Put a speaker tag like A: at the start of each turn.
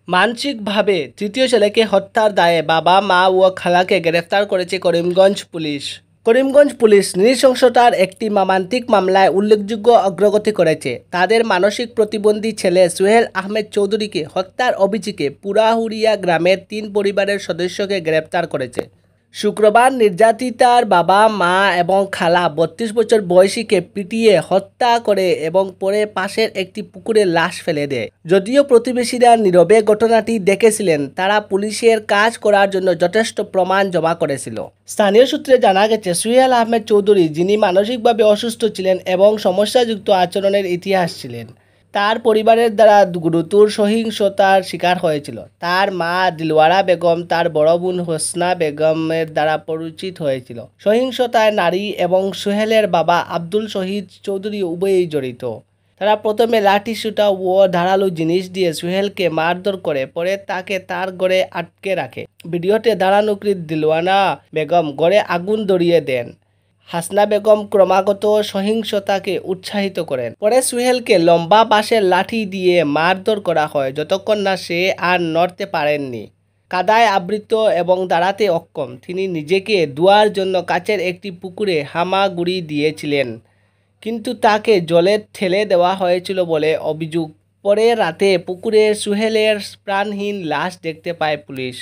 A: মানসিকভাবে তৃতীয় ছেলেকে হত্যার দায়ে বাবা, মা ও খালাকে গ্রেফতার করেছে করিমগঞ্জ পুলিশ। করিমগঞ্জ পুলিশ নৃশংসতার একটি মর্মান্তিক মামলায় উল্লেখযোগ্য অগ্রগতি করেছে। তাদের মানসিক প্রতিবন্ধী ছেলে সোহেল আহমেদ চৌধুরীকে হত্যার অভিযোগে পুরাহুড়িয়া গ্রামের ৩ পরিবারের সদস্যকে গ্রেফতার করেছে। শুক্রবার নির্যাতিতার বাবা, মা এবং খালা ৩২ বছর বয়সীকে পিটিয়ে হত্যা করে এবং পরে পাশের একটি পুকুরে লাশ ফেলে দেয়। যদিও প্রতিবেশীরা নীরবে ঘটনাটি দেখেছিলেন, তারা পুলিশের কাজ করার জন্য যথেষ্ট প্রমাণ জমা করেছিল। স্থানীয় সূত্রে জানা গেছে, সোহেল আহমেদ চৌধুরী, যিনি মানসিকভাবে অসুস্থ ছিলেন এবং সমস্যাযুক্ত আচরণের ইতিহাস ছিলেন, তার পরিবারের দ্বারা গুরুতর সহিংসতার শিকার হয়েছিল। তার মা দিলওয়ারা বেগম তার বড় বোন হোসনা বেগমের দ্বারা পরিচিত হয়েছিল। সহিংসতায় নারী এবং সোহেলের বাবা আব্দুল শহীদ চৌধুরী উভয়ই জড়িত। তারা প্রথমে লাঠি সোঁটা ও ধারালো জিনিস দিয়ে সোহেলকে মারধর করে পরে তাকে তার ঘরে আটকে রাখে। ভিডিওতে দাঁড়ানোকৃত দিলওয়ারা বেগম ঘরে আগুন ধরিয়ে দেন। হাসনা বেগম ক্রমাগত সহিংসতাকে উৎসাহিত করেন। পরে সোহেলকে লম্বা বাঁশের লাঠি দিয়ে মারধর করা হয় যতক্ষণ না সে আর নড়তে পারেননি। কাদায় আবৃত এবং দাঁড়াতে অক্ষম, তিনি নিজেকে ধোয়ার জন্য কাছের একটি পুকুরে হামাগুড়ি দিয়েছিলেন, কিন্তু তাকে জলে ঠেলে দেওয়া হয়েছিল বলে অভিযোগ। পরে রাতে পুকুরে সোহেলের প্রাণহীন লাশ দেখতে পায় পুলিশ।